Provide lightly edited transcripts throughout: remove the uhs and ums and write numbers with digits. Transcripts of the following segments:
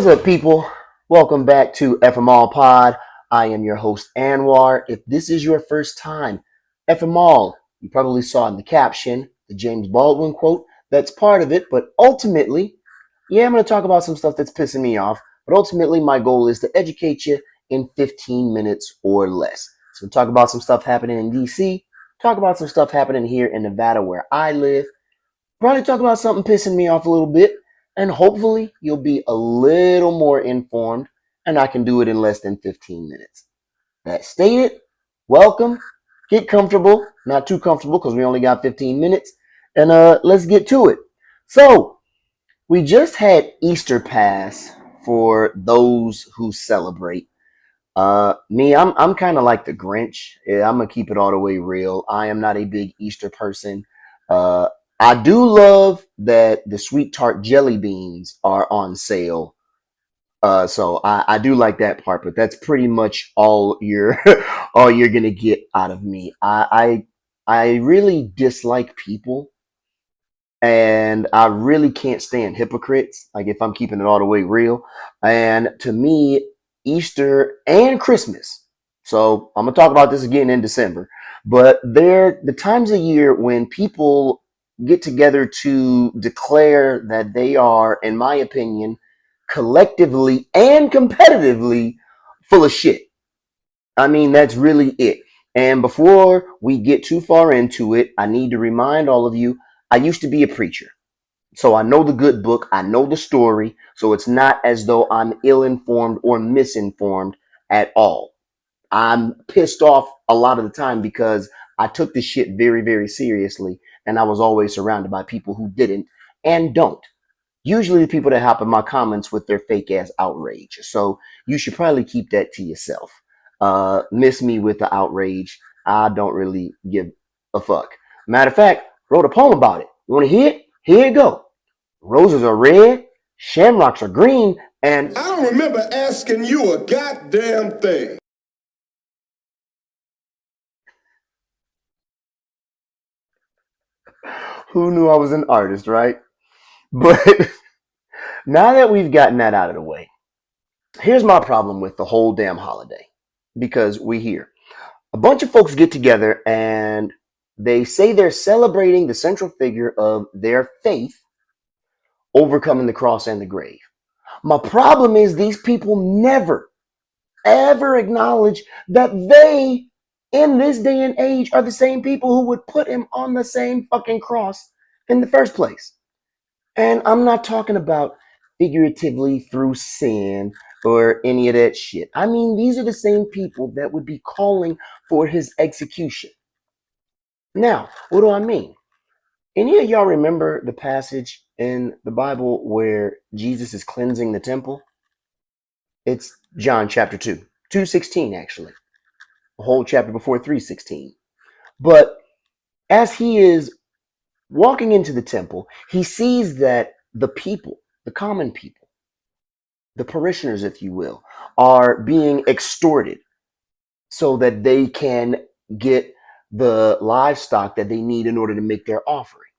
What's up, people? Welcome back to FMall Pod. I am your host, Anwar. If this is your first time, FMall, you probably saw in the caption the James Baldwin quote. That's part of it, but ultimately, yeah, I'm going to talk about some stuff that's pissing me off. But ultimately, my goal is to educate you in 15 minutes or less. So, talk about some stuff happening in DC, talk about some stuff happening here in Nevada where I live, probably talk about something pissing me off a little bit, and hopefully you'll be a little more informed, and I can do it in less than 15 minutes. That stated, welcome, get comfortable, not too comfortable because we only got 15 minutes, and let's get to it. So, we just had Easter pass for those who celebrate. I'm kind of like the Grinch. Yeah, I'm gonna keep it all the way real. I am not a big Easter person. Uh, I do love that the sweet tart jelly beans are on sale. So I do like that part, but that's pretty much all you're all you're gonna get out of me. I really dislike people, and I really can't stand hypocrites. Like if I'm keeping it all the way real, and to me, Easter and Christmas. So I'm gonna talk about this again in December, but they're the times of year when people get together to declare that they are, in my opinion, collectively and competitively full of shit. I mean, that's really it. And before we get too far into it, I need to remind all of you I used to be a preacher. So I know the good book, I know the story. So it's not as though I'm ill informed or misinformed at all. I'm pissed off a lot of the time because I took this shit very, very seriously. And I was always surrounded by people who didn't and don't. Usually the people that hop in my comments with their fake ass outrage. So you should probably keep that to yourself. Miss me with the outrage. I don't really give a fuck. Matter of fact, wrote a poem about it. You want to hear it? Here you go. Roses are red, shamrocks are green, and I don't remember asking you a goddamn thing. who knew I was an artist, right? But now that we've gotten that out of the way, here's my problem with the whole damn holiday. Because we hear a bunch of folks get together and they say they're celebrating the central figure of their faith overcoming the cross and the grave. My problem is these people never, ever acknowledge that they, in this day and age, are the same people who would put him on the same fucking cross in the first place. And I'm not talking about figuratively through sin or any of that shit. I mean, these are the same people that would be calling for his execution. Now, what do I mean? Any of y'all remember the passage in the Bible where Jesus is cleansing the temple? It's John chapter 2, 2:16 actually. A whole chapter before 3:16. But as he is walking into the temple, he sees that the people, the common people, the parishioners, if you will, are being extorted so that they can get the livestock that they need in order to make their offering.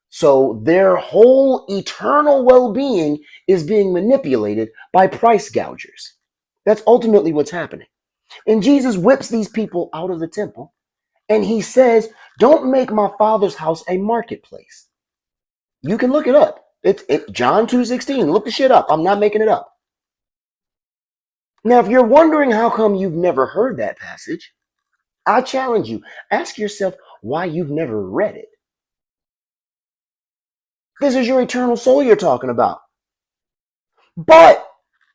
So their whole eternal well-being is being manipulated by price gougers. That's ultimately what's happening. And Jesus whips these people out of the temple and he says, "Don't make my father's house a marketplace." You can look it up. It's John 2:16. Look the shit up. I'm not making it up. Now, if you're wondering how come you've never heard that passage, I challenge you. Ask yourself why you've never read it. This is your eternal soul you're talking about. But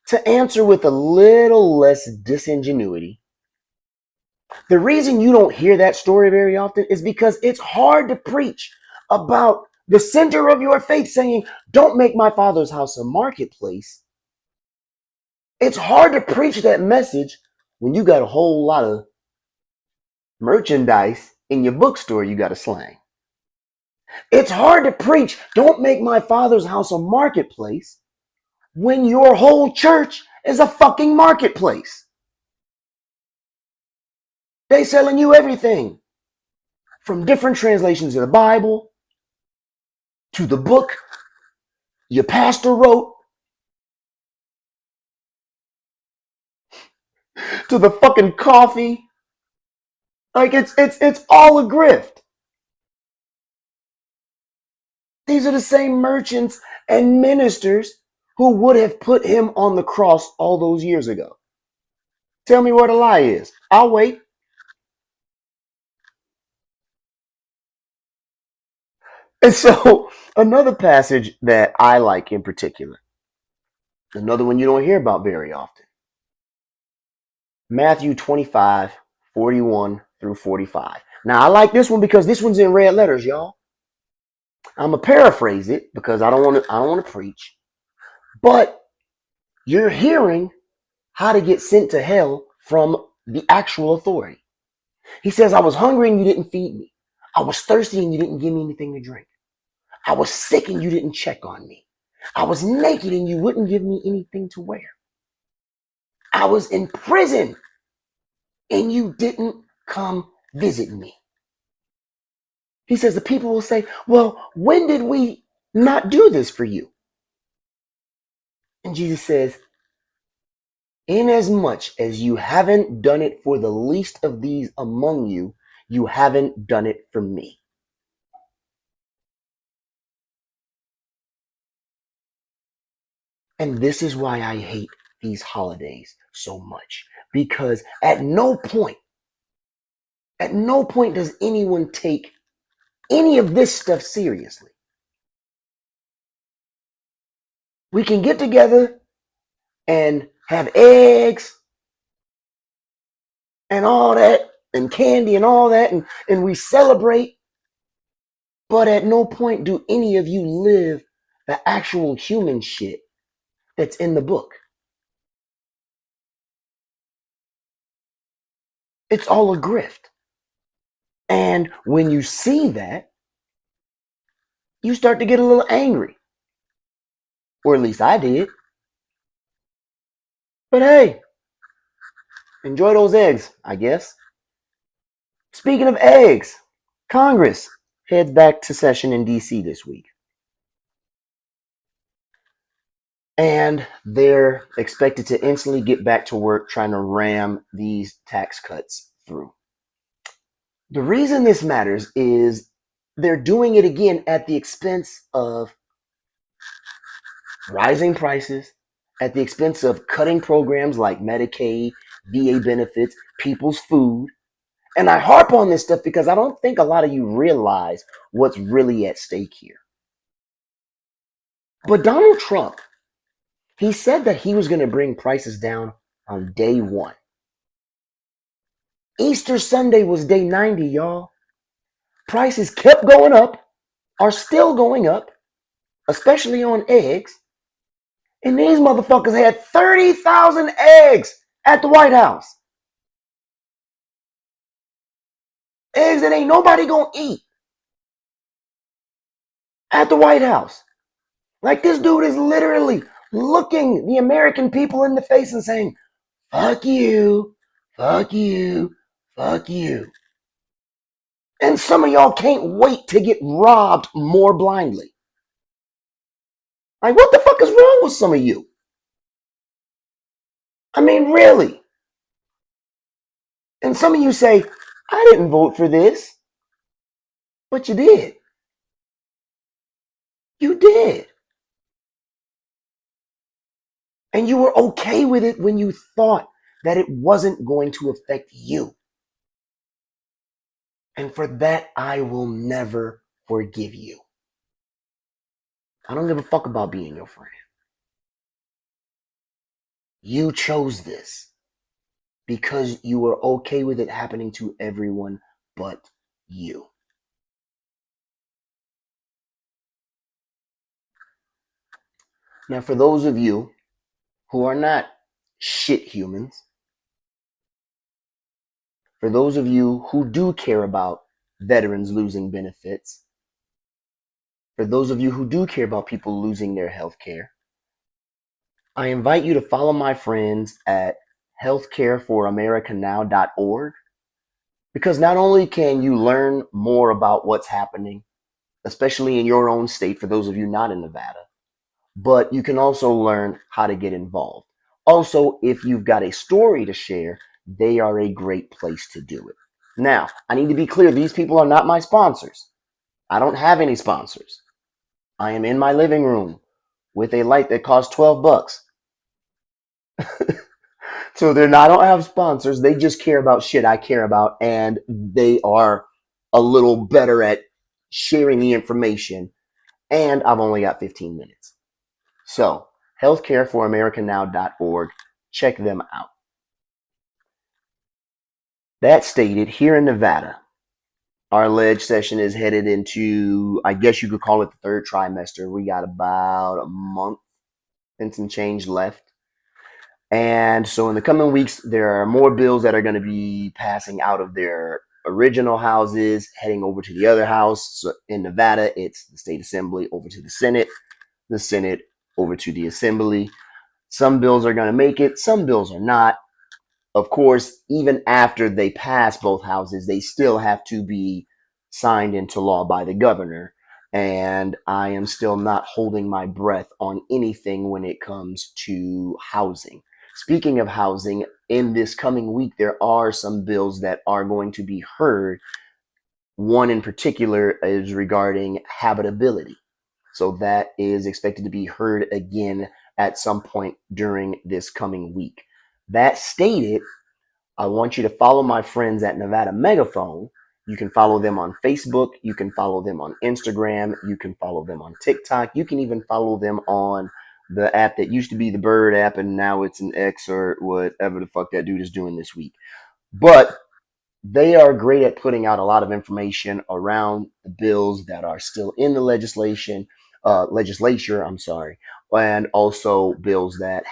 to answer with a little less disingenuity, the reason you don't hear that story very often is because it's hard to preach about the center of your faith saying, "Don't make my father's house a marketplace." It's hard to preach that message when you got a whole lot of merchandise in your bookstore you got to slang. It's hard to preach, "Don't make my father's house a marketplace," when your whole church is a fucking marketplace. They selling you everything from different translations of the Bible to the book your pastor wrote to the fucking coffee. Like it's all a grift. These are the same merchants and ministers who would have put him on the cross all those years ago. Tell me where the lie is. I'll wait. And so another passage that I like in particular, another one you don't hear about very often, Matthew 25:41-45. Now I like this one because this one's in red letters, y'all. I'm gonna paraphrase it because I don't want to preach, but you're hearing how to get sent to hell from the actual authority. He says, I was hungry and you didn't feed me. I was thirsty and you didn't give me anything to drink. I was sick and you didn't check on me. I was naked and you wouldn't give me anything to wear. I was in prison and you didn't come visit me. He says the people will say, well, when did we not do this for you? And Jesus says, inasmuch as you haven't done it for the least of these among you, you haven't done it for me. And this is why I hate these holidays so much. Because at no point does anyone take any of this stuff seriously. We can get together and have eggs and all that and candy and all that and we celebrate. But at no point do any of you live the actual human shit that's in the book. It's all a grift. And when you see that, you start to get a little angry. Or at least I did. But hey, enjoy those eggs, I guess. Speaking of eggs, Congress heads back to session in DC this week. And they're expected to instantly get back to work trying to ram these tax cuts through. The reason this matters is they're doing it again at the expense of rising prices, at the expense of cutting programs like Medicaid, VA benefits, people's food. And I harp on this stuff because I don't think a lot of you realize what's really at stake here. But Donald Trump, he said that he was going to bring prices down on day one. Easter Sunday was day 90, y'all. Prices kept going up, are still going up, especially on eggs. And these motherfuckers had 30,000 eggs at the White House. Eggs that ain't nobody gonna eat at the White House. Like this dude is literally looking the American people in the face and saying, fuck you, fuck you, fuck you. And some of y'all can't wait to get robbed more blindly. Like, what the fuck is wrong with some of you? I mean, really. And some of you say, I didn't vote for this. But you did. You did. And you were okay with it when you thought that it wasn't going to affect you. And for that, I will never forgive you. I don't give a fuck about being your friend. You chose this because you were okay with it happening to everyone but you. Now, for those of you who are not shit humans, for those of you who do care about veterans losing benefits, for those of you who do care about people losing their health care, I invite you to follow my friends at healthcareforamericanow.org, because not only can you learn more about what's happening, especially in your own state, for those of you not in Nevada, but you can also learn how to get involved. Also, if you've got a story to share they are a great place to do it. Now, I need to be clear, these people are not my sponsors. I don't have any sponsors. I am in my living room with a light that costs $12. So they're not, I don't have sponsors. They just care about shit I care about, and they are a little better at sharing the information. And I've only got 15 minutes. So, healthcareforamericanow.org. Check them out. That stated, here in Nevada, our ledge session is headed into, I guess you could call it the third trimester. We got about a month and some change left. And so in the coming weeks, there are more bills that are going to be passing out of their original houses, heading over to the other house. So in Nevada, it's the state assembly over to the Senate over to the assembly. Some bills are going to make it, some bills are not. Of course, even after they pass both houses, they still have to be signed into law by the governor. And I am still not holding my breath on anything when it comes to housing. Speaking of housing, in this coming week, there are some bills that are going to be heard. One in particular is regarding habitability. So that is expected to be heard again at some point during this coming week. That stated, I want you to follow my friends at Nevada Megaphone. You can follow them on Facebook. You can follow them on Instagram. You can follow them on TikTok. You can even follow them on the app that used to be the Bird app, and now it's an X or whatever the fuck that dude is doing this week. But they are great at putting out a lot of information around the bills that are still in the legislature, and also bills that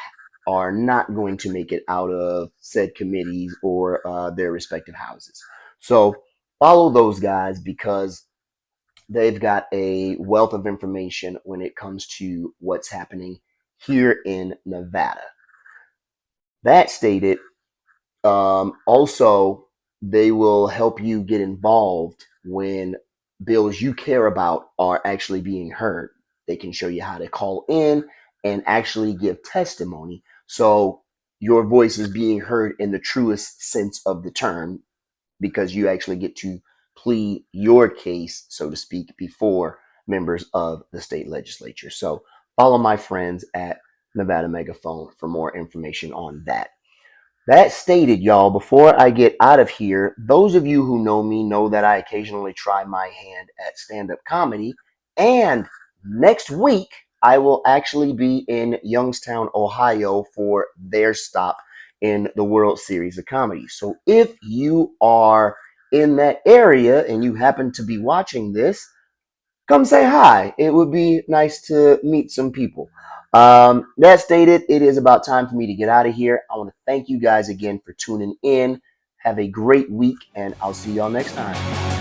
are not going to make it out of said committees or their respective houses. So follow those guys because they've got a wealth of information when it comes to what's happening here in Nevada. That stated, also, they will help you get involved when bills you care about are actually being heard. They can show you how to call in and actually give testimony. So your voice is being heard in the truest sense of the term because you actually get to plead your case, so to speak, before members of the state legislature. So follow my friends at Nevada Megaphone for more information on that. That stated, y'all, before I get out of here, those of you who know me know that I occasionally try my hand at stand-up comedy. And next week, I will actually be in Youngstown, Ohio for their stop in the World Series of Comedy. So if you are in that area and you happen to be watching this, come say hi. It would be nice to meet some people. That stated, it is about time for me to get out of here. I want to thank you guys again for tuning in. Have a great week, and I'll see y'all next time.